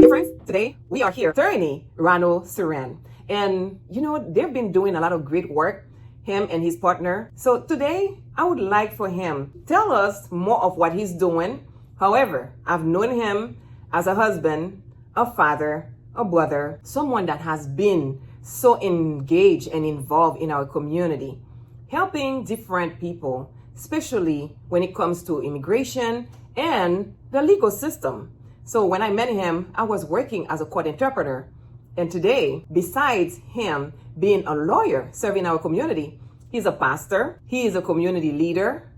My dear friends, today we are here with attorney Ronald Surin. And they've been doing a lot of great work, him and his partner. So today I would like for him to tell us more of what he's doing. However, I've known him as a husband, a father, a brother, someone that has been so engaged and involved in our community, helping different people, especially when it comes to immigration and the legal system. So when I met him, I was working as a court interpreter. And today, besides him being a lawyer serving our community, he's a pastor, he is a community leader,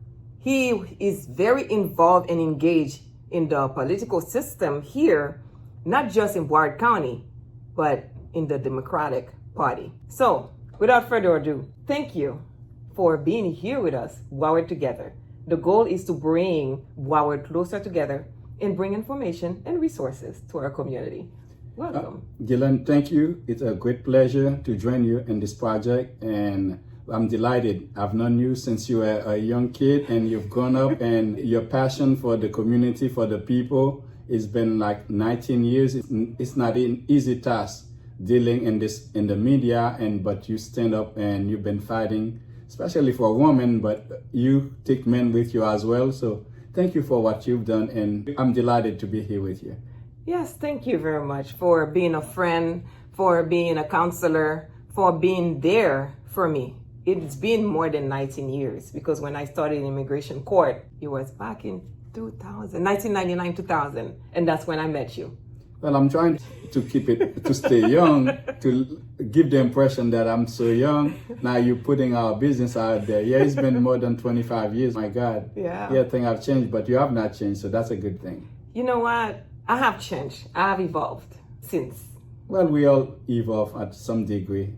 he is very involved and engaged in the political system here, not just in Broward County, but in the Democratic Party. So without further ado, thank you for being here with us, Broward Together. The goal is to bring Broward closer together and bring information and resources to our community. Welcome. Guylène, thank you. It's a great pleasure to join you in this project, and I'm delighted. I've known you since you were a young kid, and you've grown up, and your passion for the community, for the people, it's been like 19 years. It's not an easy task dealing in the media, but you stand up and you've been fighting, especially for women, but you take men with you as well. So thank you for what you've done, and I'm delighted to be here with you. Yes, thank you very much for being a friend, for being a counselor, for being there for me. It's been more than 19 years, because when I started in immigration court, it was back in 1999, 2000, and that's when I met you. Well, I'm trying to keep it, to stay young, to give the impression that I'm so young. Now you're putting our business out there. Yeah, it's been more than 25 years. My God. Yeah, I think I've changed, but you have not changed, so that's a good thing. You know what? I have changed. I have evolved since. Well, we all evolve at some degree.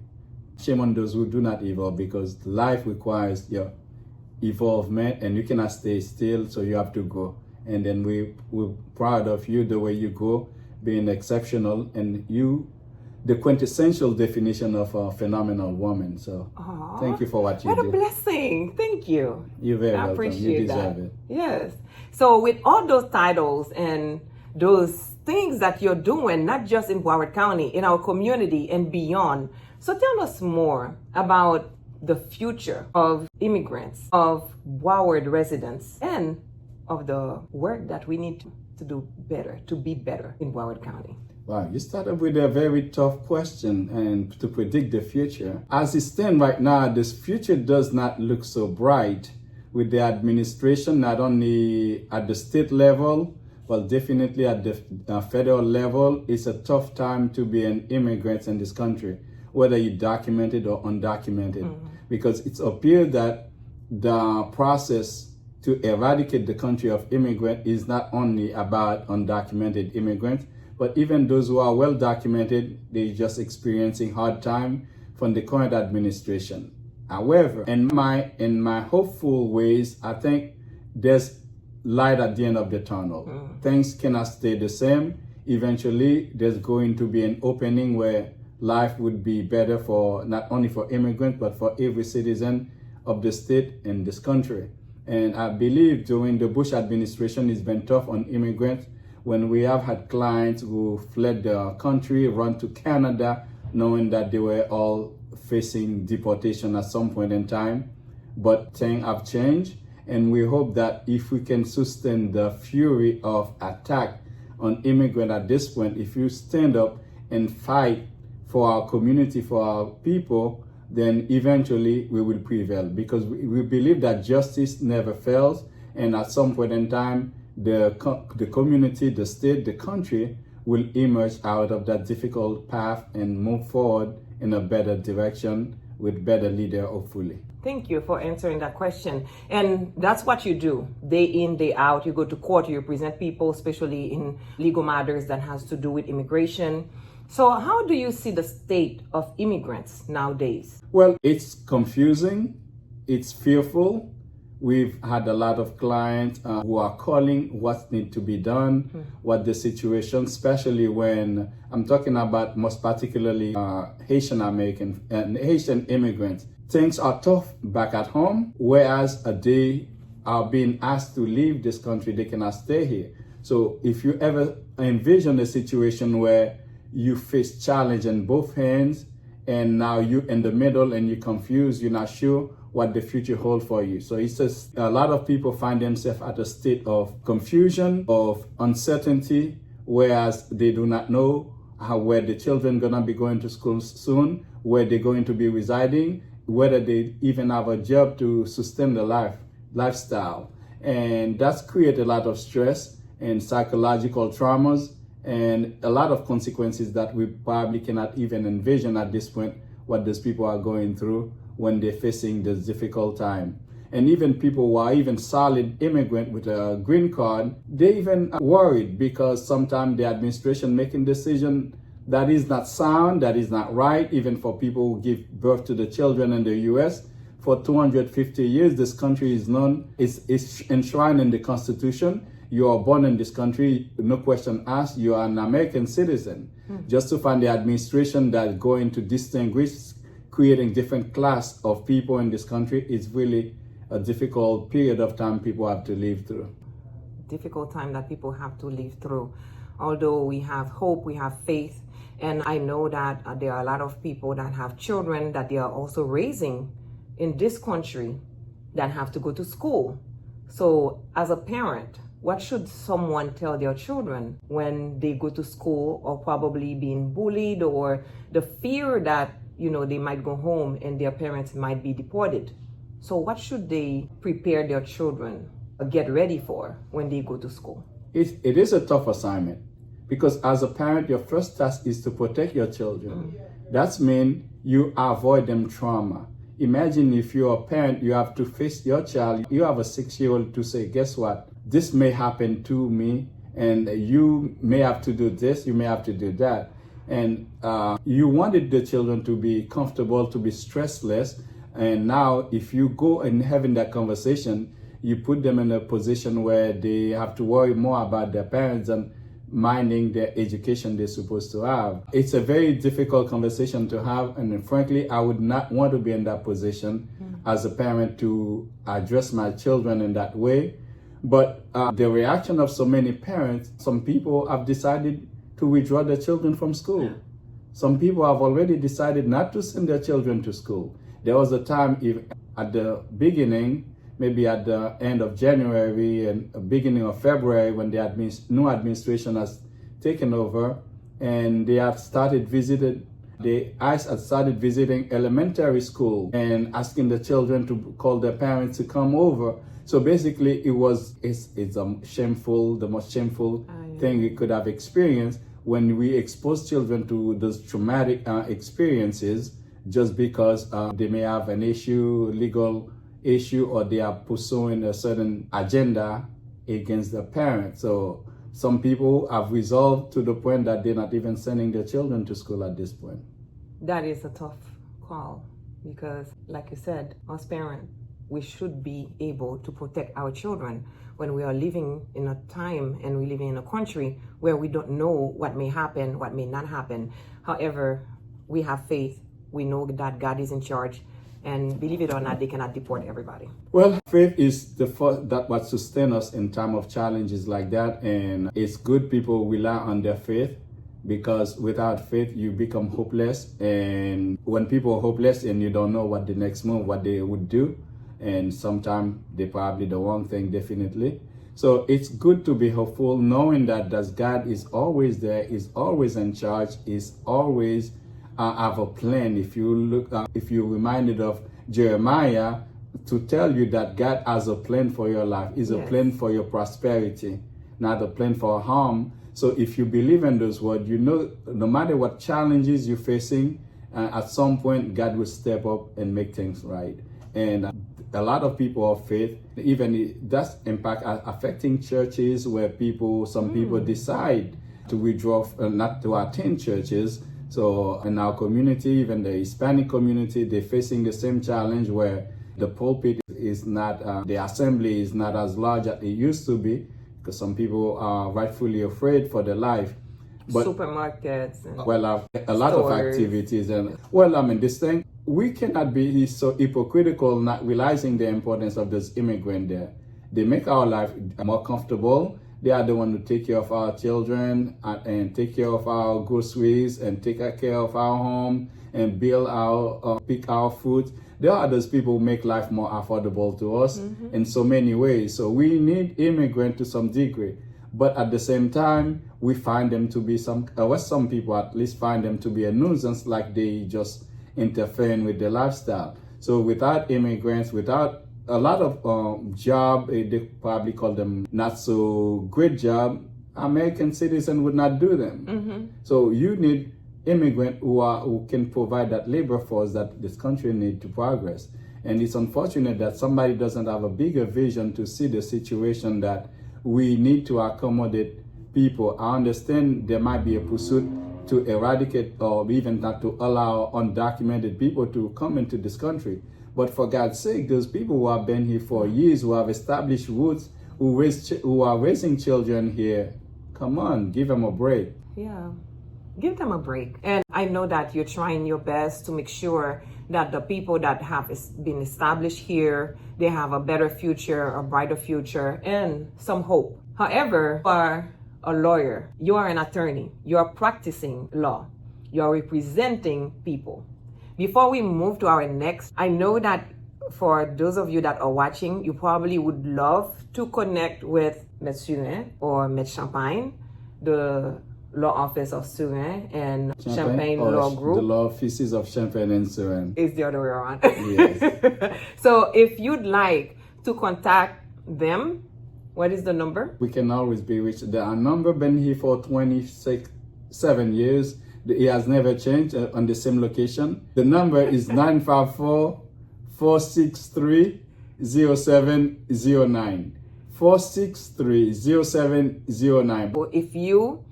Shame on those who do not evolve, because life requires your evolvement, and you cannot stay still, so you have to go. And then we're proud of you, the way you go, being exceptional, and you, the quintessential definition of a phenomenal woman. So thank you for what you do. What a blessing. Thank you. You're very welcome. Appreciate You deserve that. it. Yes. So with all those titles and those things that you're doing, not just in Broward County, in our community and beyond. So tell us more about the future of immigrants, of Broward residents, and of the work that we need to do better, to be better in Broward County. Wow, you started with a very tough question, and to predict the future. As it stands right now, this future does not look so bright with the administration, not only at the state level, but definitely at the federal level. It's a tough time to be an immigrant in this country, whether you're documented or undocumented, because it's appeared that the process to eradicate the country of immigrants is not only about undocumented immigrants, but even those who are well documented, they're just experiencing hard time from the current administration. However, in my hopeful ways, I think there's light at the end of the tunnel. Things cannot stay the same. Eventually, there's going to be an opening where life would be better for not only for immigrants, but for every citizen of the state and this country. And I believe during the Bush administration, it's been tough on immigrants, when we have had clients who fled the country, run to Canada, knowing that they were all facing deportation at some point in time. But things have changed, and we hope that if we can sustain the fury of attack on immigrants at this point, if you stand up and fight for our community, for our people, then eventually we will prevail, because we believe that justice never fails, and at some point in time, the community, the state, the country will emerge out of that difficult path and move forward in a better direction with better leader, hopefully. Thank you for answering that question. And that's what you do day in, day out. You go to court, you represent people, especially in legal matters that has to do with immigration. So how do you see the state of immigrants nowadays? Well, it's confusing. It's fearful. We've had a lot of clients who are calling what needs to be done, what the situation, especially when I'm talking about most particularly Haitian American and Haitian immigrants. Things are tough back at home, whereas they are being asked to leave this country, they cannot stay here. So if you ever envision a situation where you face challenge in both hands, and now you're in the middle and you're confused, you're not sure what the future holds for you. So it's just a lot of people find themselves at a state of confusion, of uncertainty, whereas they do not know where the children gonna be going to school soon, where they're going to be residing, whether they even have a job to sustain the lifestyle. And that's created a lot of stress and psychological traumas and a lot of consequences that we probably cannot even envision at this point what those people are going through when they're facing this difficult time. And even people who are even solid immigrant with a green card, they even worried because sometimes the administration making decision that is not sound, that is not right, even for people who give birth to the children in the US. For 250 years, this country is enshrined in the Constitution. You are born in this country, no question asked, you are an American citizen. Just to find the administration that's going to distinguish, creating different class of people in this country is really a difficult period of time people have to live through. Difficult time that people have to live through. Although we have hope, we have faith, and I know that there are a lot of people that have children that they are also raising in this country that have to go to school. So as a parent, what should someone tell their children when they go to school or probably being bullied or the fear that, they might go home and their parents might be deported? So what should they prepare their children or get ready for when they go to school? It is a tough assignment because as a parent, your first task is to protect your children. That means you avoid them trauma. Imagine if you're a parent, you have to face your child. You have a 6-year-old to say, guess what? This may happen to me and you may have to do this, you may have to do that. And you wanted the children to be comfortable, to be stressless. And now if you go and having that conversation, you put them in a position where they have to worry more about their parents and minding their education they're supposed to have. It's a very difficult conversation to have, and frankly, I would not want to be in that position as a parent to address my children in that way. But the reaction of so many parents, some people have decided to withdraw their children from school. Some people have already decided not to send their children to school. There was a time at the beginning, maybe at the end of January and beginning of February, when the new administration has taken over, and they had started ICE had started visiting elementary school and asking the children to call their parents to come over. So basically, it's a shameful, the most shameful thing we could have experienced when we expose children to those traumatic experiences just because they may have an legal issue, or they are pursuing a certain agenda against the parents. So some people have resolved to the point that they're not even sending their children to school at this point. That is a tough call because, like you said, as parents, we should be able to protect our children when we are living in a time and we're living in a country where we don't know what may happen, what may not happen. However, we have faith. We know that God is in charge. And believe it or not, they cannot deport everybody. Well, faith is the first that what sustains us in time of challenges like that. And it's good people rely on their faith, because without faith, you become hopeless. And when people are hopeless and you don't know what the next move, what they would do, and sometimes they probably the wrong thing, definitely. So it's good to be hopeful, knowing that God is always there, is always in charge, is always have a plan. If you're reminded of Jeremiah, to tell you that God has a plan for your life, is a plan for your prosperity, not a plan for harm. So if you believe in those words, no matter what challenges you're facing, at some point God will step up and make things right. And a lot of people of faith, even that's affecting churches where some people decide to withdraw, not to attend churches. So in our community, even the Hispanic community, they're facing the same challenge where the pulpit is not, the assembly is not as large as it used to be, because some people are rightfully afraid for their life. But supermarkets and a lot of activities. And this thing, we cannot be so hypocritical, not realizing the importance of those immigrants there. They make our life more comfortable. They are the one who take care of our children and take care of our groceries and take care of our home and build our, pick our fruit. There are those people who make life more affordable to us in so many ways. So we need immigrants to some degree. But at the same time, we find them to be some people at least find them to be a nuisance, like they just interfering with their lifestyle. So without immigrants, without a lot of job, they probably call them not so great job, American citizens would not do them. So you need immigrants who can provide that labor force that this country needs to progress. And it's unfortunate that somebody doesn't have a bigger vision to see the situation that we need to accommodate people. I understand there might be a pursuit to eradicate or even not to allow undocumented people to come into this country. But for God's sake, those people who have been here for years, who have established roots, who are raising children here, come on, give them a break. Yeah, give them a break. And I know that you're trying your best to make sure that the people that have been established here, they have a better future, a brighter future, and some hope. However, you are a lawyer, you are an attorney, you are practicing law, you are representing people. Before we move to our next, I know that for those of you that are watching, you probably would love to connect with M. Surin or M. Champagne, the law office of Surin and Champagne Law Group. The law offices of Champagne and Surin. It's the other way around. Yes. So if you'd like to contact them, what is the number? We can always be reached. Our number been here for 7 years. It has never changed on the same location. The number is 954-463-0709. 463-0709. If you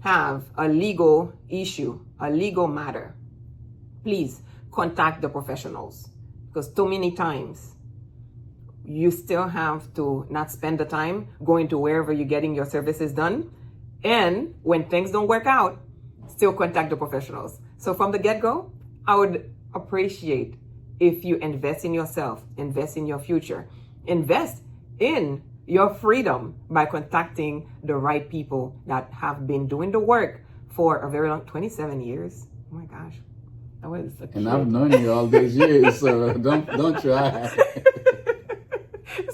have a legal issue, a legal matter, please contact the professionals, because too many times you still have to not spend the time going to wherever you're getting your services done, and when things don't work out, still contact the professionals. So from the get-go, I would appreciate if you invest in yourself, invest in your future, invest in your freedom by contacting the right people that have been doing the work for a very long 27 years. Oh my gosh. That was a And I've known you all these years, so don't try.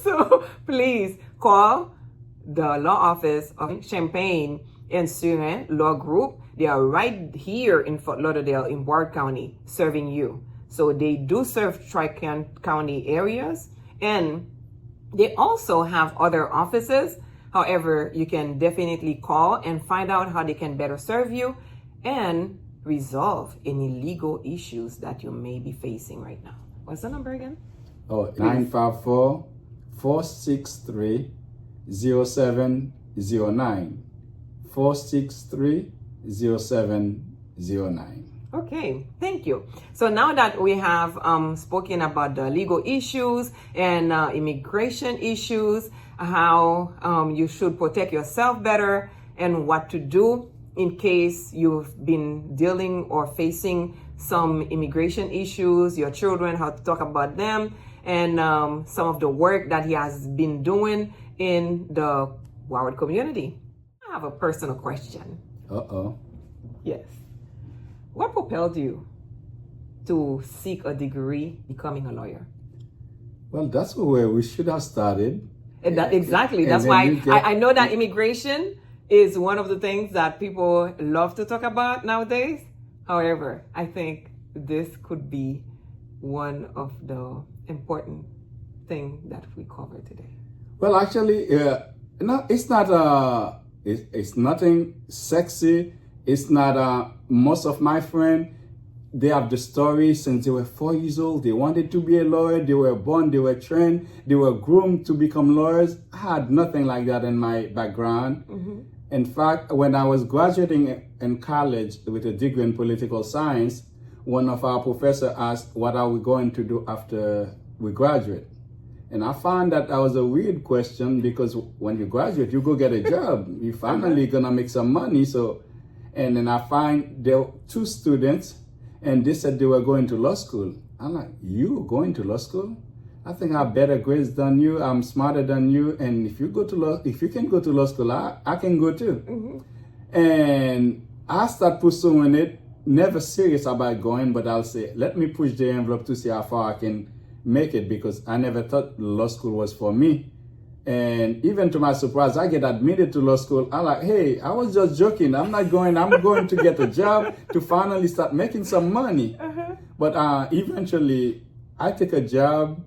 So please call the law office of Champagne and Surin Law Group. They are right here in Fort Lauderdale in Ward County serving you. So they do serve Tri-County areas, and they also have other offices. However, you can definitely call and find out how they can better serve you and resolve any legal issues that you may be facing right now. What's the number again? 954-463-0709. 463-0709. Okay, thank you. So now that we have spoken about the legal issues and immigration issues, how you should protect yourself better and what to do in case you've been dealing or facing some immigration issues, your children, how to talk about them, and some of the work that he has been doing in the Howard community. I have a personal question. Uh-oh. Yes. What propelled you to seek a degree becoming a lawyer? Well, that's where we should have started. Exactly. That's why I know that immigration is one of the things that people love to talk about nowadays. However, I think this could be one of the important things that we cover today. Well, actually, no, it's not. It's nothing sexy. It's not. Most of my friends, they have the story since they were 4 years old. They wanted to be a lawyer. They were born. They were trained. They were groomed to become lawyers. I had nothing like that in my background. Mm-hmm. In fact, when I was graduating in college with a degree in political science, one of our professors asked, "What are we going to do after we graduate?" And I found that was a weird question, because when you graduate, you go get a job. You're finally gonna make some money. And then I find there were 2 students, and they said they were going to law school. I'm like, "You going to law school?" I think I have better grades than you. I'm smarter than you. And if you can go to law school, I can go too. And I start pursuing it, never serious about going, but I'll say, let me push the envelope to see how far I can make it, because I never thought law school was for me. And even to my surprise, I get admitted to law school. I'm like, hey, I was just joking. I'm not going. I'm going to get a job to finally start making some money. But eventually, I take a job,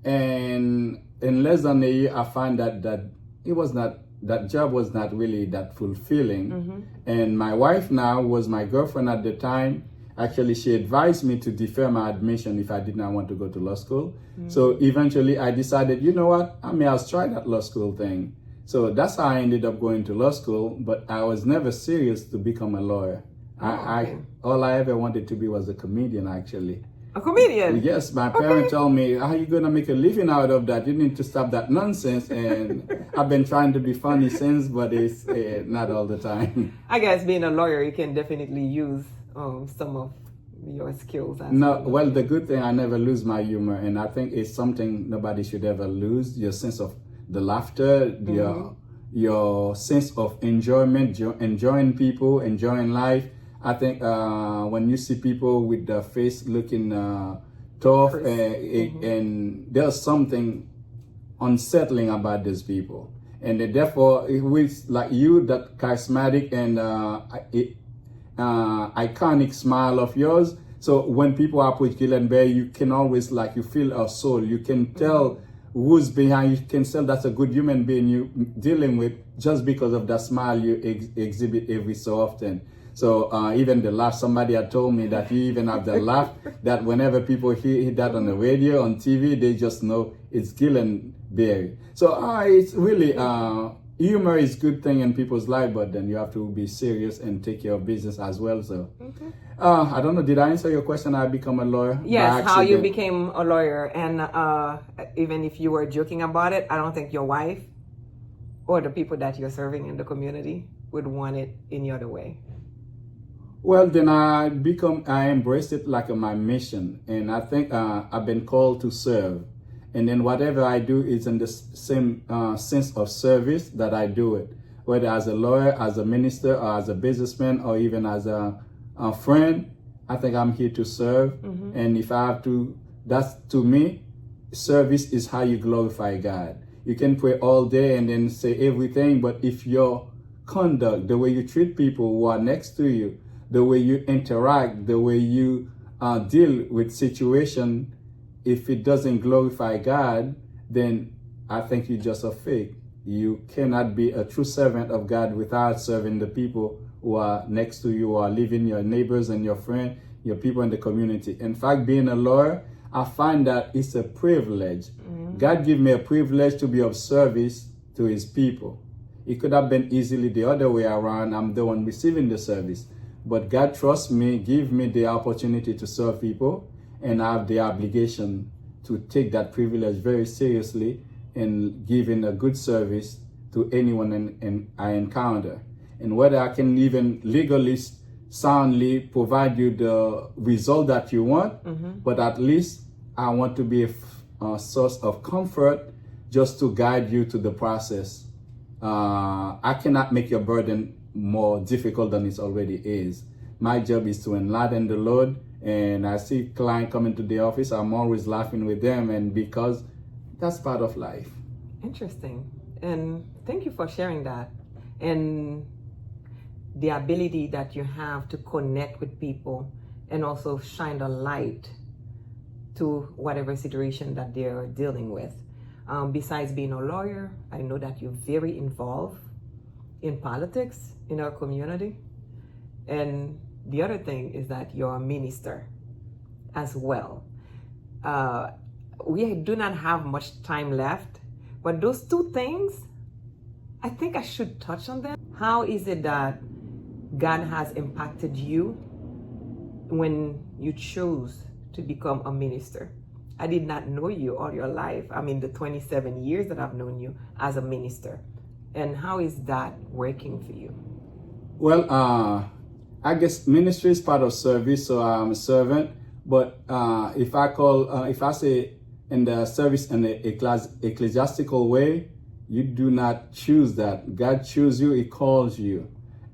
and in less than a year, I find that that job was not really that fulfilling. And my wife now was my girlfriend at the time. Actually, she advised me to defer my admission if I did not want to go to law school. So eventually I decided, you know what, I may as try that law school thing. So that's how I ended up going to law school, but I was never serious to become a lawyer. All I ever wanted to be was a comedian, actually. A comedian? Yes, my parents told me, how are you going to make a living out of that? You need to stop that nonsense. And I've been trying to be funny since, but it's not all the time. I guess being a lawyer, you can definitely use some of your skills. Well, the good thing, I never lose my humor. And I think it's something nobody should ever lose. Your sense of the laughter, your sense of enjoyment, enjoying people, enjoying life. I think when you see people with their face looking tough, and there's something unsettling about these people. And therefore, with like you, that charismatic and iconic smile of yours. So when people approach Guylène Berry, you can always you feel a soul. You can tell who's behind. You can tell that's a good human being you're dealing with just because of that smile you exhibit every so often. So even the laugh, somebody had told me that you even have the laugh that whenever people hear that on the radio, on TV, they just know it's Guylène Berry. So it's really, humor is a good thing in people's life, but then you have to be serious and take care of business as well. So I don't know, did I answer your question? I become a lawyer? Yes, how you became a lawyer. And even if you were joking about it, I don't think your wife or the people that you're serving in the community would want it any other way. Well, then I embraced it like my mission. And I think I've been called to serve. And then whatever I do is in the same sense of service that I do it. Whether as a lawyer, as a minister, or as a businessman, or even as a friend, I think I'm here to serve. And if I have to, that's to me, service is how you glorify God. You can pray all day and then say everything, but if your conduct, the way you treat people who are next to you, the way you interact, the way you deal with situation, if it doesn't glorify God, then I think you're just a fake. You cannot be a true servant of God without serving the people who are next to you, who are living, your neighbors and your friends, your people in the community. In fact, being a lawyer, I find that it's a privilege. God gave me a privilege to be of service to his people. It could have been easily the other way around. I'm the one receiving the service. But God trusts me, give me the opportunity to serve people, and I have the obligation to take that privilege very seriously and giving a good service to anyone I encounter. And whether I can even legally, soundly provide you the result that you want, but at least I want to be a source of comfort just to guide you to the process. I cannot make your burden more difficult than it already is. My job is to enlighten the Lord, and I see clients coming to the office, I'm always laughing with them, and because that's part of life. Interesting. And thank you for sharing that. And the ability that you have to connect with people and also shine the light to whatever situation that they're dealing with. Besides being a lawyer, I know that you're very involved in politics in our community. And the other thing is that you're a minister as well. We do not have much time left, but those two things, I think I should touch on them. How is it that God has impacted you when you chose to become a minister? I did not know you all your life. I mean, the 27 years that I've known you as a minister. And how is that working for you? Well, I guess ministry is part of service, so I'm a servant. But if I say in the service in the ecclesiastical way, you do not choose that. God chooses you, He calls you.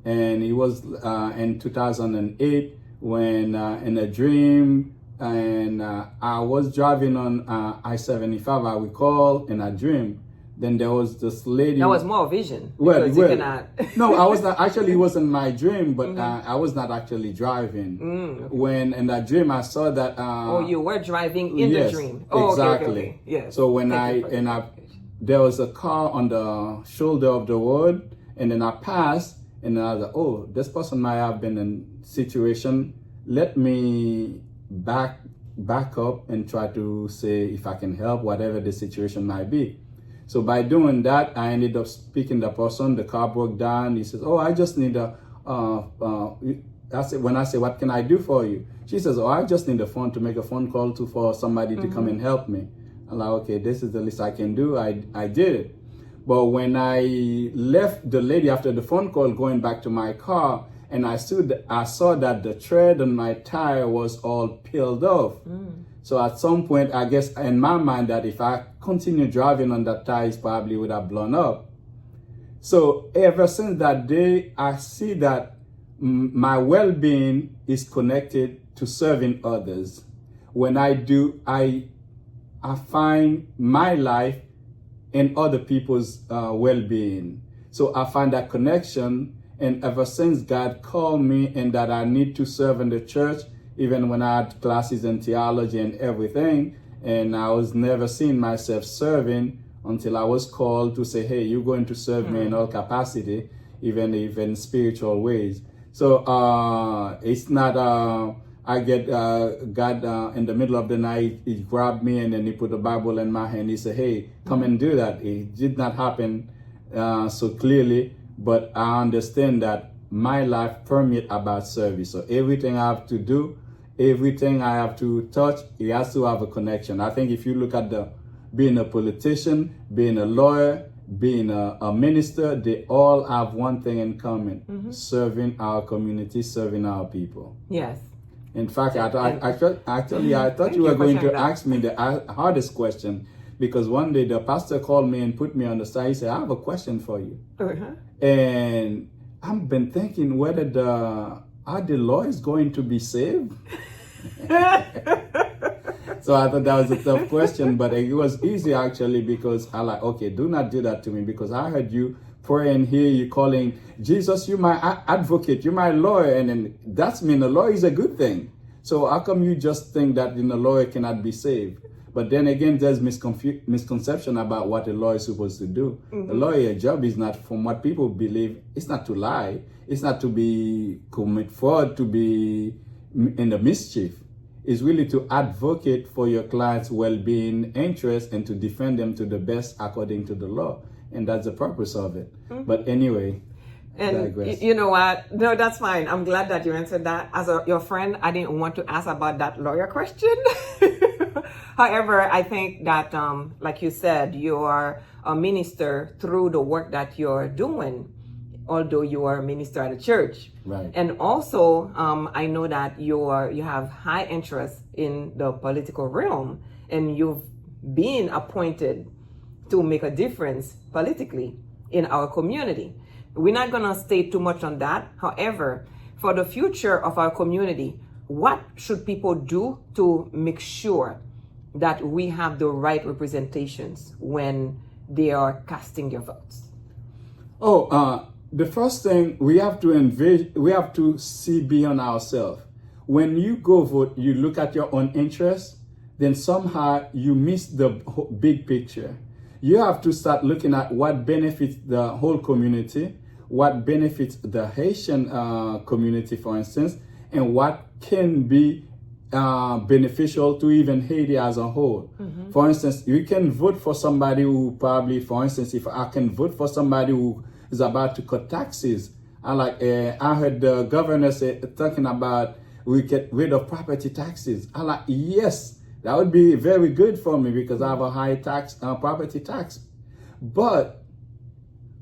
And it was in 2008 when in a dream, and I was driving on I-75, I recall, in a dream. Then there was this lady. That was more vision. Well, You cannot. no, I was not actually. It wasn't my dream, but I was not actually driving. Okay. When in that dream I saw that. You were driving in yes, the dream. Oh, exactly. Okay. Yes. So when there was a car on the shoulder of the road, and then I passed, and I was like, oh, this person might have been in situation. Let me back up and try to say if I can help, whatever the situation might be. So by doing that, I ended up speaking to the person. The car broke down. He says, oh, I just need when I say, what can I do for you? She says, oh, I just need a phone to make a phone call for somebody to come and help me. I'm like, okay, this is the least I can do. I did it. But when I left the lady after the phone call going back to my car, and I saw that the tread on my tire was all peeled off. So at some point, I guess in my mind that if I continue driving on that tire, it probably would have blown up. So ever since that day, I see that my well-being is connected to serving others. When I do, I find my life in other people's well-being. So I find that connection. And ever since God called me and that I need to serve in the church, even when I had classes in theology and everything, and I was never seeing myself serving until I was called to say, hey, you're going to serve me in all capacity, even in spiritual ways. So it's not, I get God in the middle of the night, He grabbed me and then He put the Bible in my hand. He said, hey, come and do that. It did not happen so clearly, but I understand that my life permeates about service. So everything I have to do, everything I have to touch, it has to have a connection. I think if you look at being a politician, being a lawyer, being a minister, they all have one thing in common: serving our community, serving our people. Yes. In fact, I thought you were going to ask me the hardest question, because one day the pastor called me and put me on the side. He said, I have a question for you. And I've been thinking whether are the lawyers going to be saved? So I thought that was a tough question, but it was easy actually, because I like, okay, do not do that to me, because I heard you pray and hear you calling Jesus, you my advocate, you my lawyer, and then that's mean a lawyer is a good thing. So how come you just think that a lawyer cannot be saved? But then again, there's misconception about what a lawyer is supposed to do. A lawyer's job is not, from what people believe, it's not to lie. It's not to commit fraud, to be in the mischief. It's really to advocate for your client's well-being interests and to defend them to the best according to the law. And that's the purpose of it. But anyway, and you know what? No, that's fine. I'm glad that you answered that. As your friend, I didn't want to ask about that lawyer question. However, I think that, like you said, you are a minister through the work that you're doing, although you are a minister at a church. Right. And also, I know that you have high interest in the political realm, and you've been appointed to make a difference politically in our community. We're not going to stay too much on that. However, for the future of our community, what should people do to make sure that we have the right representations when they are casting their votes? The first thing we have to see beyond ourselves. When you go vote, you look at your own interests, then somehow you miss the big picture. You have to start looking at what benefits the whole community, what benefits the Haitian community, for instance, and what can be beneficial to even Haiti as a whole. For instance, you can vote for somebody who probably, for instance, if I can vote for somebody who is about to cut taxes, I heard the governor talking about we get rid of property taxes. I like, yes, that would be very good for me because I have a high property tax. But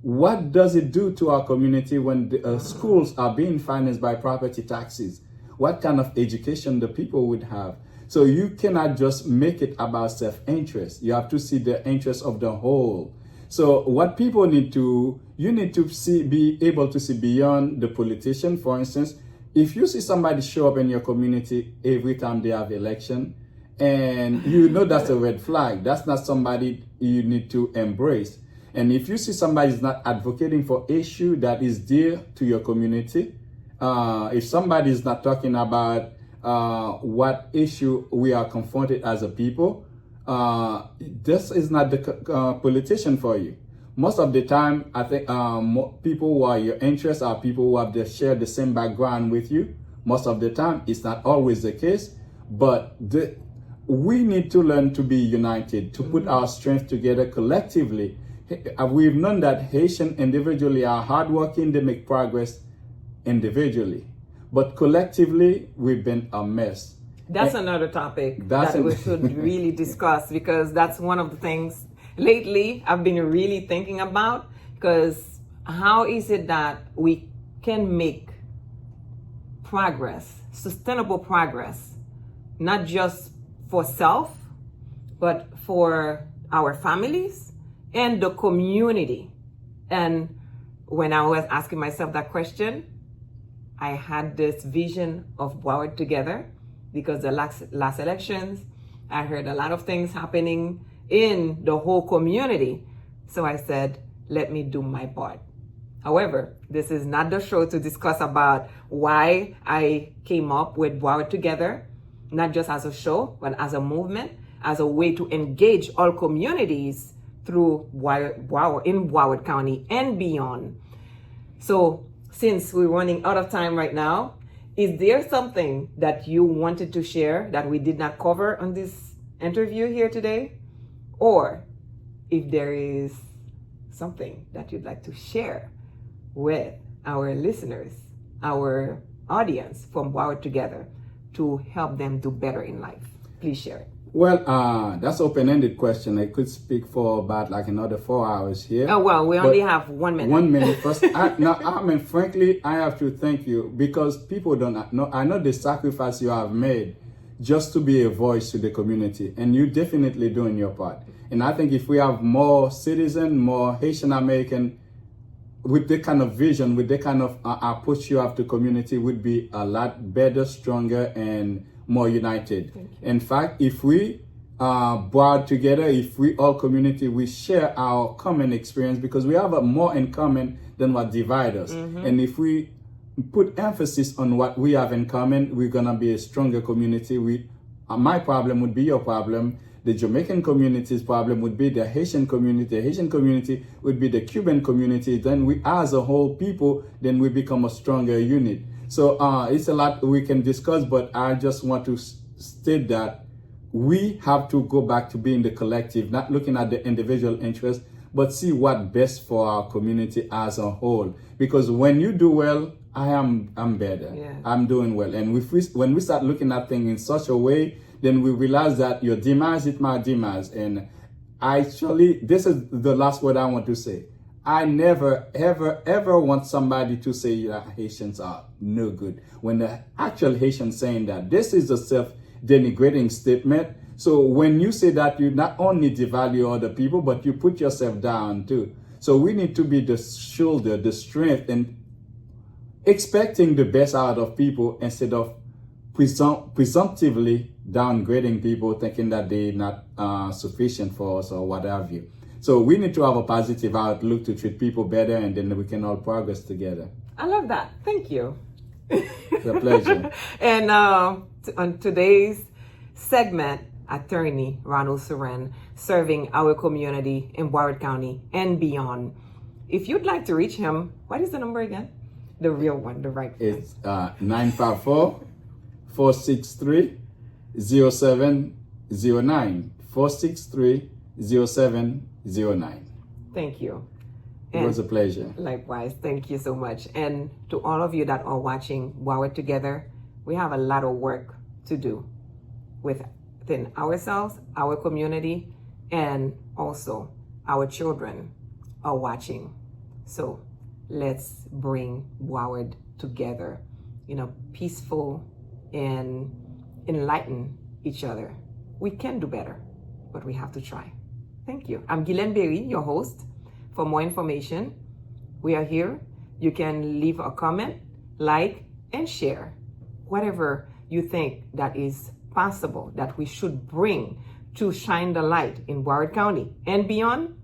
what does it do to our community when the schools are being financed by property taxes? What kind of education the people would have? So you cannot just make it about self-interest. You have to see the interest of the whole. So what people need to, you need to be able to see beyond the politician. For instance, if you see somebody show up in your community every time they have election, and you know that's a red flag, that's not somebody you need to embrace. And if you see somebody is not advocating for issue that is dear to your community, if somebody is not talking about what issue we are confronted as a people, this is not the politician for you. Most of the time, I think people who are your interests are people who have share the same background with you. Most of the time, it's not always the case, but we need to learn to be united, to put our strength together collectively. We've known that Haitians individually are hardworking, they make progress individually, but collectively, we've been a mess. That's another topic that we should really discuss, because that's one of the things lately I've been really thinking about, because how is it that we can make progress, sustainable progress, not just for self, but for our families and the community. And when I was asking myself that question, I had this vision of Broward Together, because the last elections, I heard a lot of things happening in the whole community. So I said, let me do my part. However, this is not the show to discuss about why I came up with Broward Together, not just as a show, but as a movement, as a way to engage all communities through Broward, in Broward County and beyond. So since we're running out of time right now, is there something that you wanted to share that we did not cover on this interview here today? Or if there is something that you'd like to share with our listeners, our audience from Broward Together, to help them do better in life, please share it. Well, that's an open-ended question. I could speak for about like another 4 hours here. Oh, well, we only have 1 minute. 1 minute first. Frankly, I have to thank you, because people don't know. I know the sacrifice you have made just to be a voice to the community, and you're definitely doing your part. And I think if we have more citizens, more Haitian American with the kind of vision, with the kind of approach you have to community, would be a lot better, stronger, and more united. In fact, if we brought together, if we all community, we share our common experience, because we have more in common than what divides us. And if we put emphasis on what we have in common, we're gonna be a stronger community. My problem would be your problem. The Jamaican community's problem would be the Haitian community. The Haitian community would be the Cuban community. Then we, as a whole people, then we become a stronger unit. So it's a lot we can discuss, but I just want to state that we have to go back to being the collective, not looking at the individual interest, but see what best for our community as a whole. Because when you do well, I'm better. Yeah. I'm doing well. And when we start looking at things in such a way, then we realize that your demise is my demise. And actually, this is the last word I want to say. I never, ever, ever want somebody to say that Haitians are no good, when the actual Haitian saying that. This is a self-denigrating statement. So when you say that, you not only devalue other people, but you put yourself down too. So we need to be the shoulder, the strength, and expecting the best out of people instead of presumptively downgrading people, thinking that they're not sufficient for us or what have you. So we need to have a positive outlook to treat people better, and then we can all progress together. I love that. Thank you. It's a pleasure. And on today's segment, Attorney Ronald Surin, serving our community in Broward County and beyond. If you'd like to reach him, what is the number again? The real one, the right one. It's 954-463-0709. 463-0709. Thank you. It was a pleasure. Likewise. Thank you so much. And to all of you that are watching Broward Together, we have a lot of work to do within ourselves, our community, and also our children are watching. So let's bring Broward together in a peaceful and enlightened each other. We can do better, but we have to try. Thank you. I'm Guylène Berry, your host. For more information, we are here. You can leave a comment, like, and share whatever you think that is possible that we should bring to shine the light in Broward County and beyond.